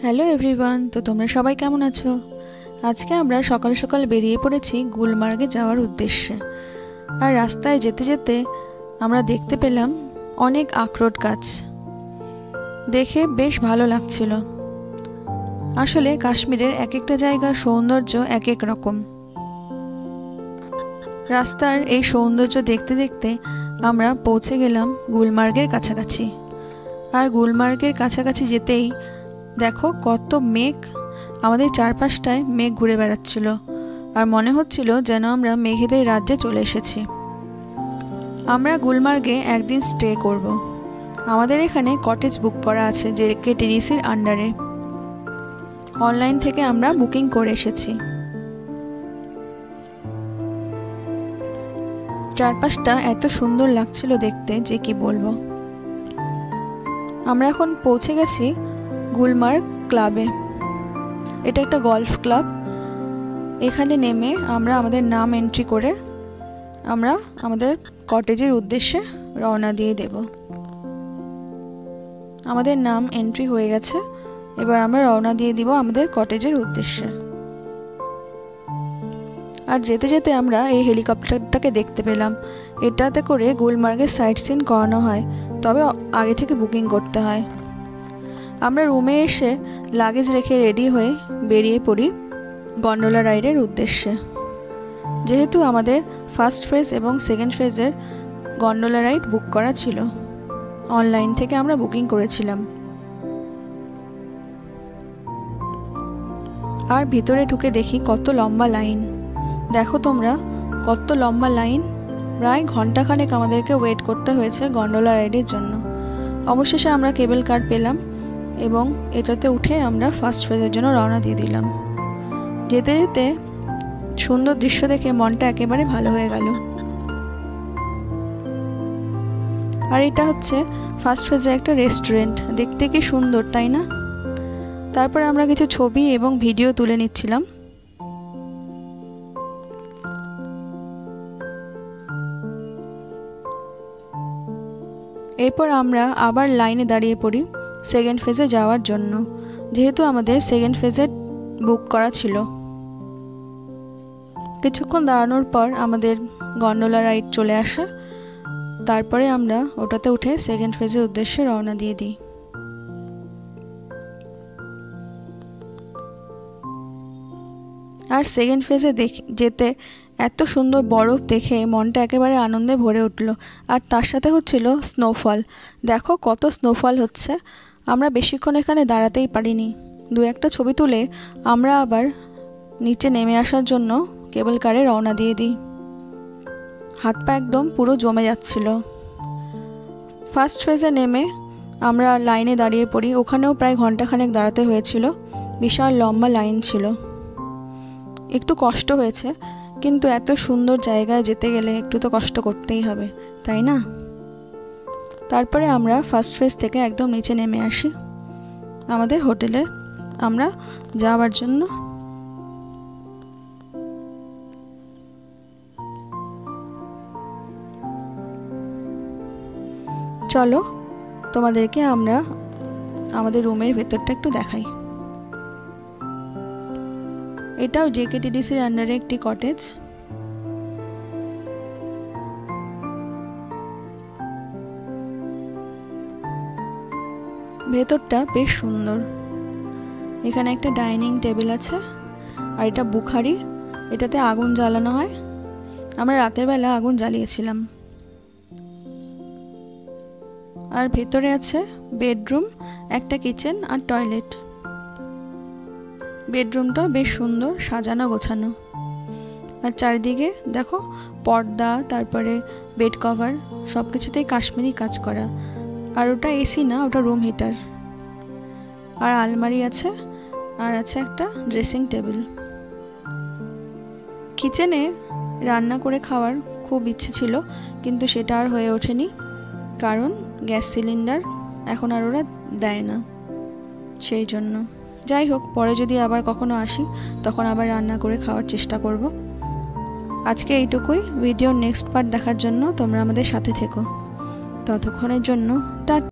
Hello everyone, তো তোমরা সবাই কেমন আছো? আজকে আমরা সকাল সকাল বেরিয়ে পড়েছি গুলমার্গে যাওয়ার উদ্দেশ্যে। আর রাস্তায় যেতে যেতে আমরা দেখতে পেলাম অনেক আখরোট গাছ। দেখে বেশ ভালো লাগছিল। আসলে কাশ্মীরের এক একটা জায়গার সৌন্দর্য এক এক রকম। রাস্তার এই সৌন্দর্য দেখতে দেখতে আমরা পৌঁছে গেলাম গুলমার্গের কাছাকাছি। আর গুলমার্গের কাছাকাছি যেতেই দেখো কত মেঘ, আমাদের চারপাশটায় মেঘ ঘুরে বেড়াচ্ছিল। আর মনে হচ্ছিল যেন আমরা মেঘেদের রাজ্যে চলে এসেছি। আমরা গুলমার্গে একদিন স্টে করব। আমাদের এখানে কটেজ বুক করা আছে JKTDCর আন্ডারে। অনলাইন থেকে আমরা বুকিং করে এসেছি। চারপাশটা এত সুন্দর লাগছিল দেখতে যে কি বলবো। আমরা এখন পৌঁছে গেছি গুলমার্গ ক্লাবে। এটা একটা গলফ ক্লাব। এখানে নেমে আমরা আমাদের নাম এন্ট্রি করে আমরা আমাদের কটেজের উদ্দেশ্যে রওনা দিয়ে দেব। আমাদের নাম এন্ট্রি হয়ে গেছে, এবার আমরা রওনা দিয়ে দিব আমাদের কটেজের উদ্দেশ্যে। আর যেতে যেতে আমরা এই হেলিকপ্টারটাকে দেখতে পেলাম। এটাতে করে গুলমার্গের সাইট সিন করানো হয়, তবে আগে থেকে বুকিং করতে হয়। আমরা রুমে এসে লাগেজ রেখে রেডি হয়ে বেরিয়ে পড়ি গন্ডোলা রাইডের উদ্দেশ্যে। যেহেতু আমাদের ফার্স্ট ফেজ এবং সেকেন্ড ফেজের গন্ডোলা রাইড বুক করা ছিল, অনলাইন থেকে আমরা বুকিং করেছিলাম। আর ভিতরে ঢুকে দেখি কত লম্বা লাইন। দেখো তোমরা কত লম্বা লাইন, প্রায় ঘন্টাখানেক আমাদেরকে ওয়েট করতে হয়েছে গন্ডোলা রাইডের জন্য। অবশেষে আমরা কেবল কার পেলাম এবং এটাতে উঠে আমরা ফার্স্ট ফেজের জন্য রওনা দিয়ে দিলাম। যেতে যেতে সুন্দর দৃশ্য দেখে মনটা একেবারে ভালো হয়ে গেল। আর এটা হচ্ছে ফার্স্ট ফেজে একটা রেস্টুরেন্ট, দেখতে কি সুন্দর তাই না? তারপরে আমরা কিছু ছবি এবং ভিডিও তুলে নিচ্ছিলাম। এরপর আমরা আবার লাইনে দাঁড়িয়ে পড়ি সেকেন্ড ফেজে যাওয়ার জন্য, যেহেতু আমাদের সেকেন্ড ফেজে বুক করা ছিল। কিছুক্ষণ দাঁড়ানোর পর আমাদের গন্ডোলা রাইড চলে আসে। তারপরে আমরা ওটাতে উঠে সেকেন্ড ফেজের উদ্দেশ্যে রওনা দিয়ে দিই। আর সেকেন্ড ফেজে যেতে এত সুন্দর বরফ দেখে মনটা একেবারে আনন্দে ভরে উঠল। আর তার সাথে হচ্ছিল স্নোফল। দেখো কত স্নোফল হচ্ছে। আমরা বেশিক্ষণ এখানে দাঁড়াতেই পারিনি। দু একটা ছবি তুলে আমরা আবার নিচে নেমে আসার জন্য কেবল কারে রওনা দিয়ে দিই। হাত পা একদম পুরো জমে যাচ্ছিল। ফার্স্ট ফেজে নেমে আমরা লাইনে দাঁড়িয়ে পড়ি। ওখানেও প্রায় ঘন্টাখানেক দাঁড়াতে হয়েছিল, বিশাল লম্বা লাইন ছিল। একটু কষ্ট হয়েছে, কিন্তু এত সুন্দর জায়গায় যেতে গেলে একটু তো কষ্ট করতেই হবে, তাই না? তারপরে আমরা ফার্স্ট ফেজ থেকে একদম নিচে নেমে আসি আমাদের হোটেলে আমরা যাওয়ার জন্য। চলো তোমাদেরকে আমরা আমাদের রুমের ভেতরটা একটু দেখাই। এটাও JKTDCর আন্ডারে একটি কটেজ। ভেতরটা বেশ সুন্দর। এখানে একটা ডাইনিং টেবিল আছে, আর এটা বুখারি, এটাতে আগুন জ্বালানো হয়। আমরা রাতের বেলা আগুন জ্বালিয়েছিলাম। আর ভেতরে আছে বেডরুম, একটা কিচেন আর টয়লেট। বেডরুমটা বেশ সুন্দর সাজানো গোছানো। আর চারিদিকে দেখো পর্দা, তারপরে বেড কভার, সব কিছুতেই কাশ্মীরি কাজ করা। আর ওটা এসি না, ওটা রুম হিটার। আর আলমারি আছে, আর আছে একটা ড্রেসিং টেবিল। কিচেনে রান্না করে খাওয়ার খুব ইচ্ছে ছিল, কিন্তু সেটা আর হয়ে ওঠেনি, কারণ গ্যাস সিলিন্ডার এখন আর ওরা দেয় না, সেই জন্য। যাই হোক, পরে যদি আবার কখনো আসি তখন আবার রান্না করে খাওয়ার চেষ্টা করব। আজকে এইটুকুই। ভিডিওর নেক্সট পার্ট দেখার জন্য তোমরা আমাদের সাথে থেকো। ততক্ষণের জন্য টাটা।